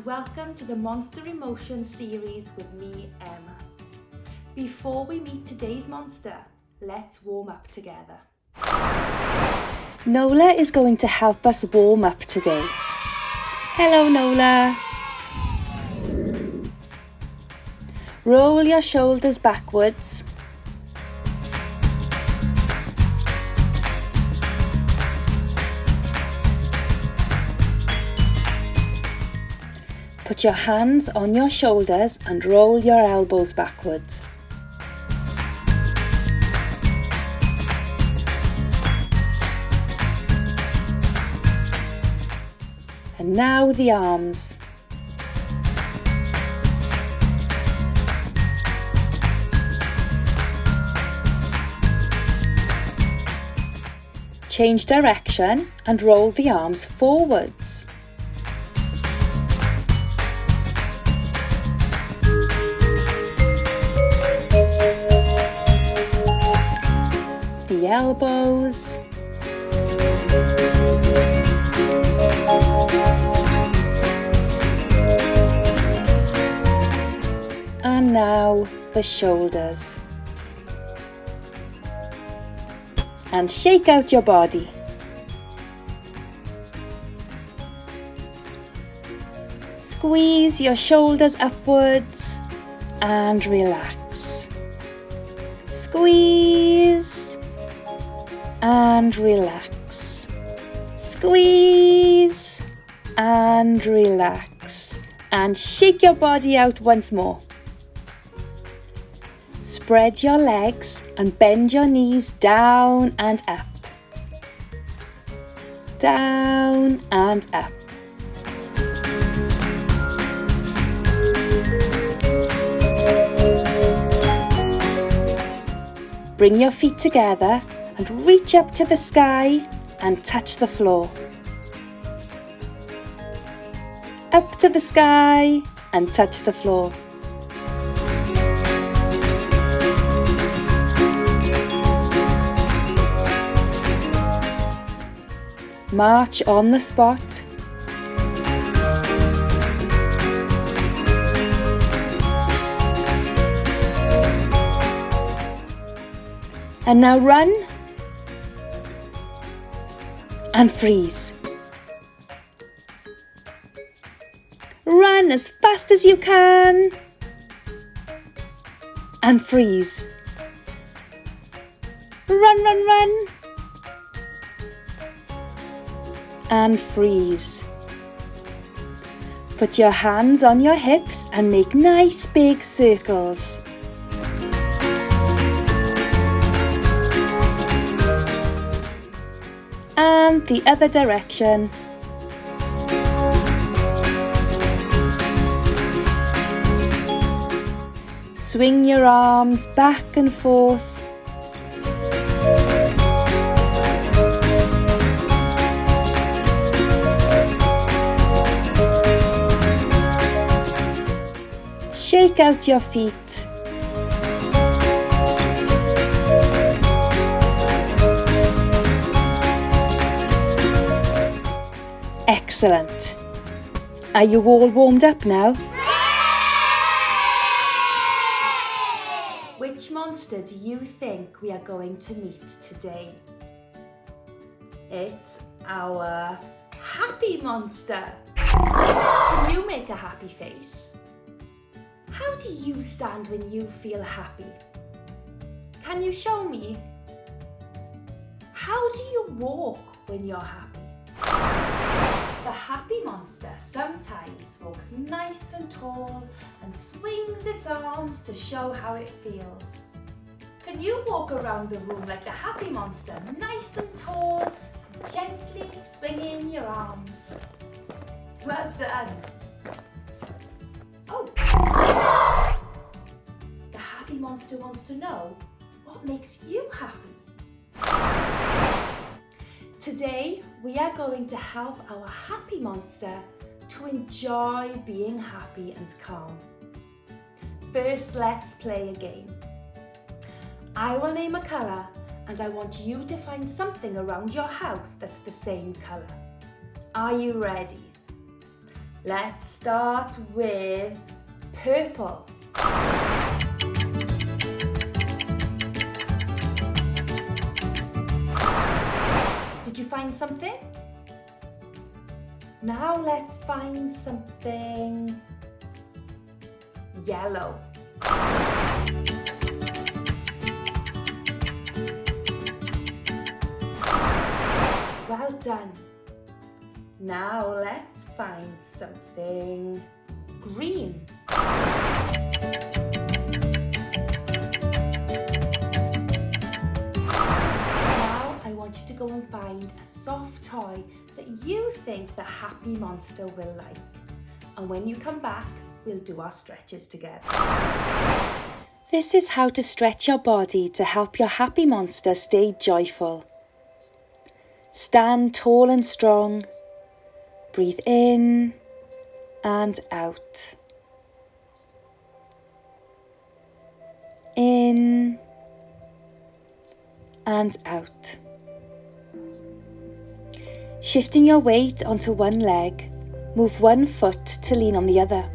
welcome to the Monster Emotions series with me, Emma. Before we meet today's monster, let's warm up together. Nola is going to help us warm up today. Hello, Nola. Roll your shoulders backwards. Put your hands on your shoulders and roll your elbows backwards. And now the arms. Change direction and roll the arms forwards. The elbows. And now the shoulders. And shake out your body. Squeeze your shoulders upwards and relax. Squeeze and relax. Squeeze and relax. And shake your body out once more. Spread your legs and bend your knees down and up. Down and up. Bring your feet together and reach up to the sky and touch the floor. Up to the sky and touch the floor. March on the spot. And now run and freeze. Run as fast as you can and freeze. Run, run, run and freeze. Put your hands on your hips and make nice big circles. And the other direction. Swing your arms back and forth. Shake out your feet. Excellent. Are you all warmed up now? Which monster do you think we are going to meet today? It's our happy monster. Can you make a happy face? How do you stand when you feel happy? Can you show me? How do you walk when you're happy? The happy monster sometimes walks nice and tall and swings its arms to show how it feels. Can you walk around the room like the happy monster, nice and tall, gently swinging your arms? Well done. Oh. The happy monster wants to know what makes you happy. Today, we are going to help our happy monster to enjoy being happy and calm. First, let's play a game. I will name a colour and I want you to find something around your house that's the same colour. Are you ready? Let's start with purple. Did you find something? Now let's find something yellow. Well done. Now let's find something green. Now I want you to go and find a soft toy that you think the happy monster will like. And when you come back, we'll do our stretches together. This is how to stretch your body to help your happy monster stay joyful. Stand tall and strong. Breathe in and out. In and out. Shifting your weight onto one leg, move one foot to lean on the other.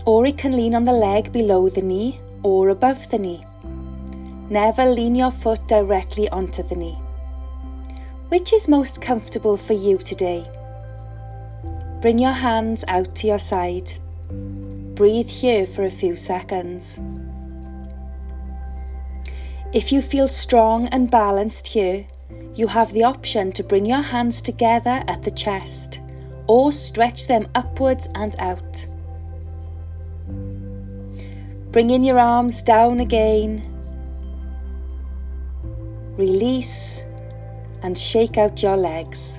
Or it can lean on the leg below the knee or above the knee. Never lean your foot directly onto the knee. Which is most comfortable for you today? Bring your hands out to your side. Breathe here for a few seconds. If you feel strong and balanced here, you have the option to bring your hands together at the chest or stretch them upwards and out. Bring in your arms down again. Release and shake out your legs.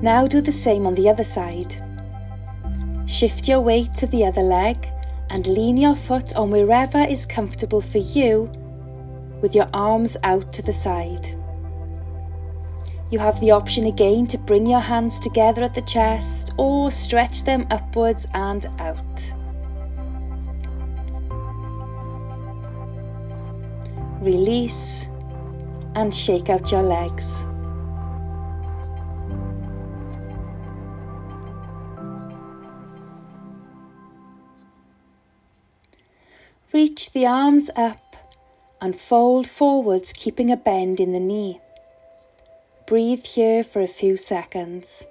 Now do the same on the other side. Shift your weight to the other leg and lean your foot on wherever is comfortable for you with your arms out to the side. You have the option again to bring your hands together at the chest or stretch them upwards and out. Release and shake out your legs. Reach the arms up and fold forwards, keeping a bend in the knee. Breathe here for a few seconds.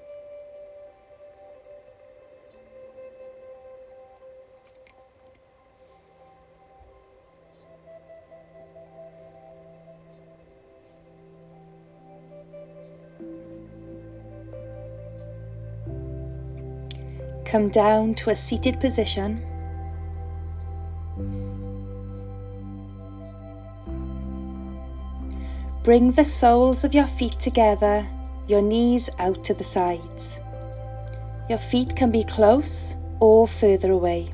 Come down to a seated position. Bring the soles of your feet together, your knees out to the sides. Your feet can be close or further away.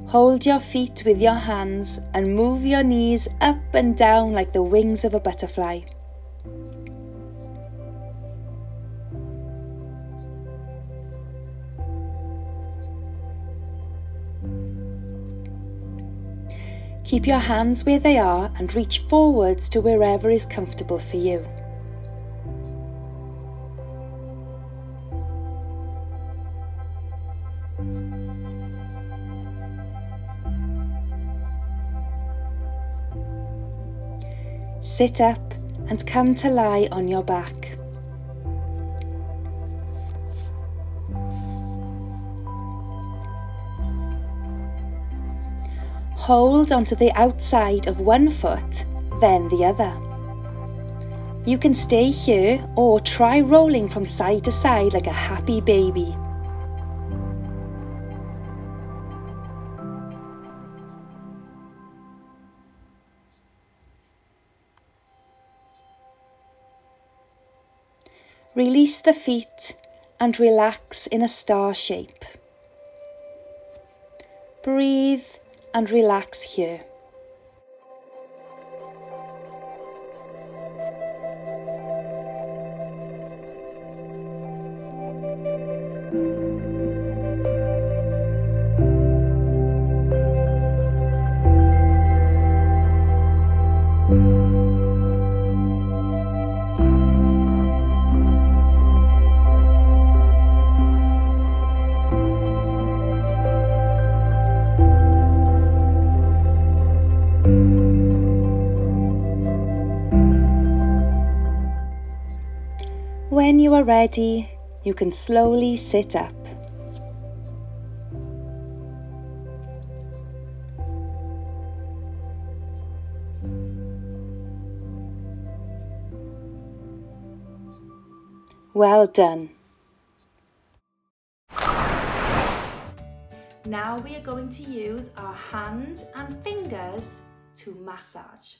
Hold your feet with your hands and move your knees up and down like the wings of a butterfly. Keep your hands where they are and reach forwards to wherever is comfortable for you. Sit up and come to lie on your back. Hold onto the outside of one foot, then the other. You can stay here or try rolling from side to side like a happy baby. Release the feet and relax in a star shape. Breathe and relax here. ready, you can slowly sit up. Well done. Now we are going to use our hands and fingers to massage.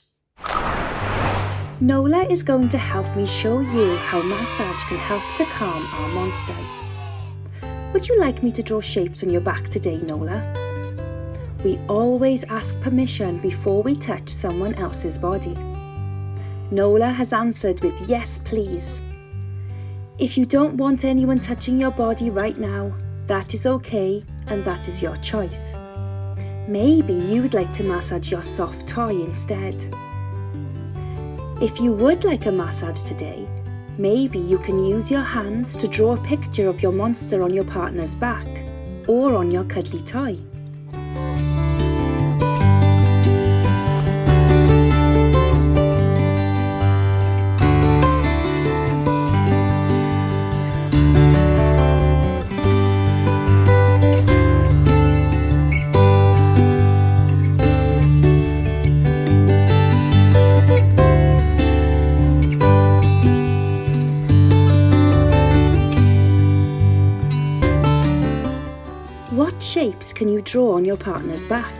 Nola is going to help me show you how massage can help to calm our monsters. Would you like me to draw shapes on your back today, Nola? We always ask permission before we touch someone else's body. Nola has answered with yes, please. If you don't want anyone touching your body right now, that is okay, and that is your choice. Maybe you would like to massage your soft toy instead. If you would like a massage today, maybe you can use your hands to draw a picture of your monster on your partner's back or on your cuddly toy. What shapes can you draw on your partner's back?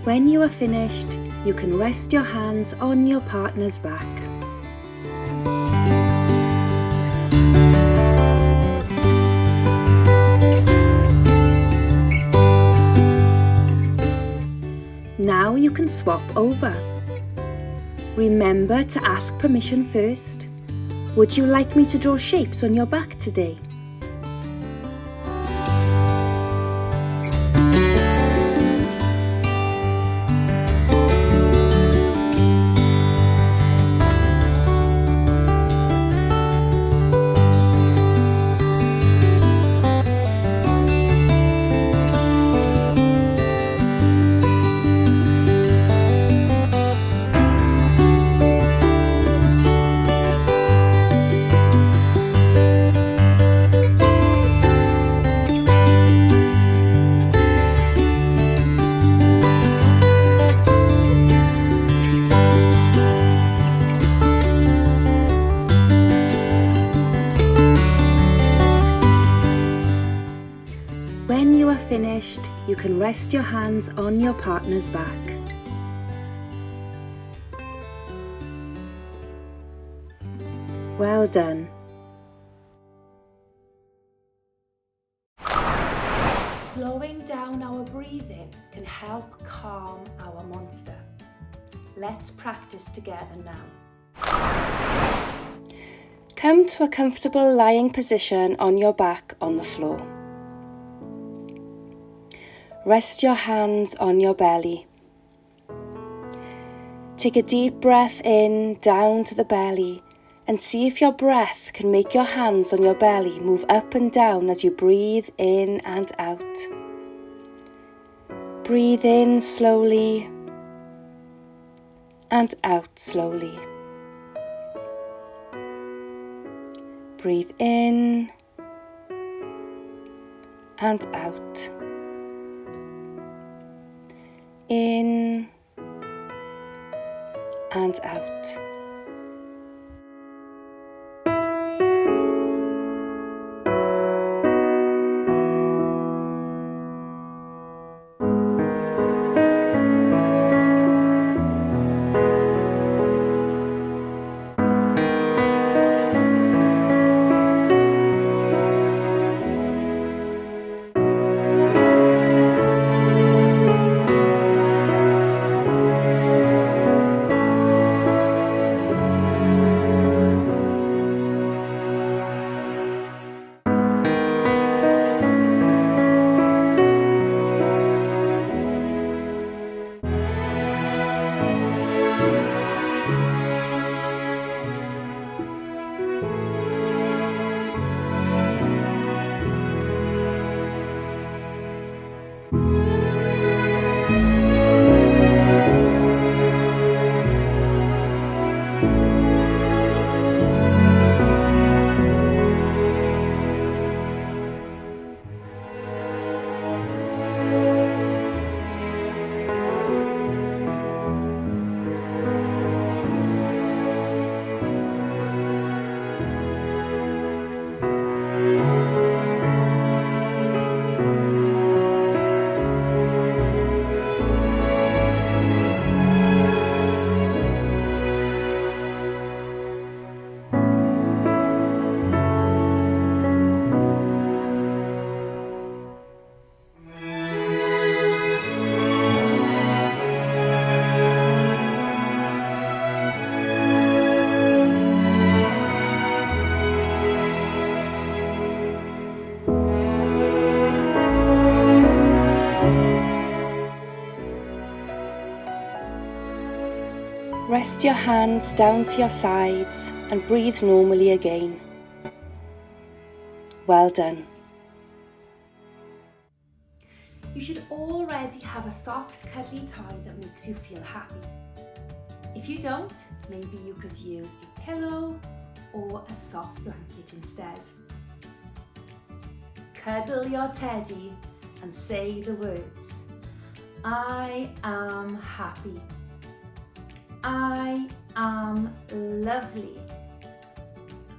When you are finished, you can rest your hands on your partner's back. Now you can swap over. Remember to ask permission first. Would you like me to draw shapes on your back today? When you are finished, you can rest your hands on your partner's back. Well done. Slowing down our breathing can help calm our monster. Let's practice together now. Come to a comfortable lying position on your back on the floor. Rest your hands on your belly. Take a deep breath in down to the belly and see if your breath can make your hands on your belly move up and down as you breathe in and out. Breathe in slowly and out slowly. Breathe in and out. In and out. Rest your hands down to your sides and breathe normally again. Well done. You should already have a soft, cuddly toy that makes you feel happy. If you don't, maybe you could use a pillow or a soft blanket instead. Cuddle your teddy and say the words, I am happy. I am lovely.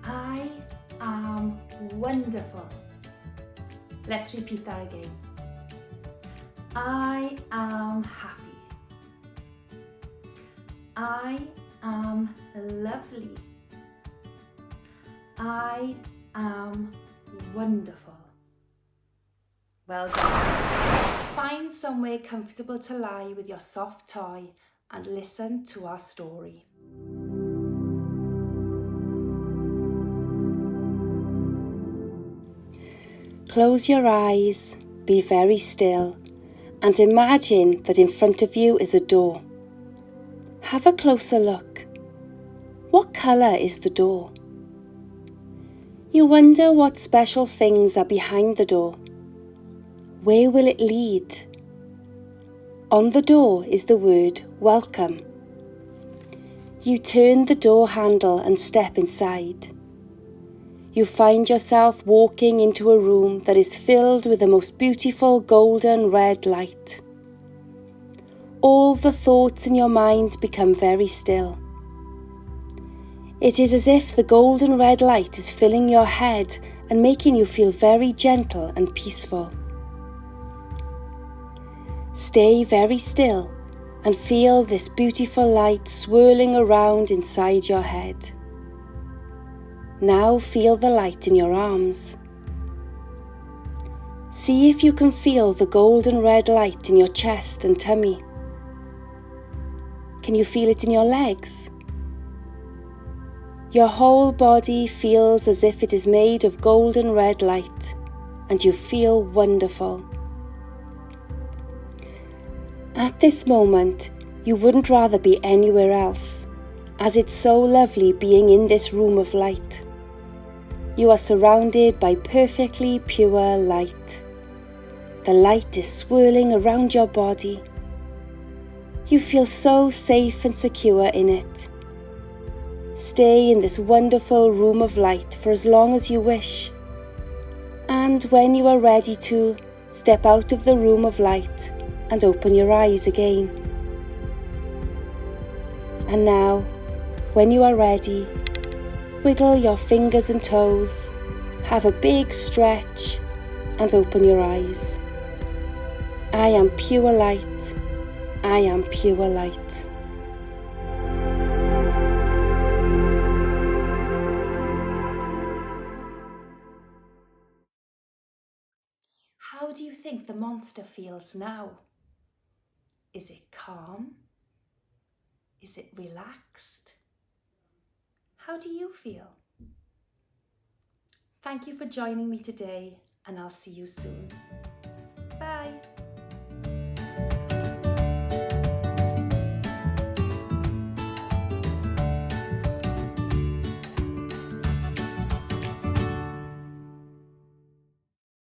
I am wonderful. Let's repeat that again. I am happy. I am lovely. I am wonderful. Well done. Find somewhere comfortable to lie with your soft toy and listen to our story. Close your eyes, be very still, and imagine that in front of you is a door. Have a closer look. What colour is the door? You wonder what special things are behind the door. Where will it lead? On the door is the word welcome. You turn the door handle and step inside. You find yourself walking into a room that is filled with the most beautiful golden red light. All the thoughts in your mind become very still. It is as if the golden red light is filling your head and making you feel very gentle and peaceful. Stay very still and feel this beautiful light swirling around inside your head. Now feel the light in your arms. See if you can feel the golden red light in your chest and tummy. Can you feel it in your legs? Your whole body feels as if it is made of golden red light, and you feel wonderful. At this moment, you wouldn't rather be anywhere else, as it's so lovely being in this room of light. You are surrounded by perfectly pure light. The light is swirling around your body. You feel so safe and secure in it. Stay in this wonderful room of light for as long as you wish. And when you are ready to, step out of the room of light and open your eyes again. And now, when you are ready, wiggle your fingers and toes, have a big stretch and open your eyes. I am pure light. I am pure light. How do you think the monster feels now? Is it calm? Is it relaxed? How do you feel? Thank you for joining me today, and I'll see you soon. Bye.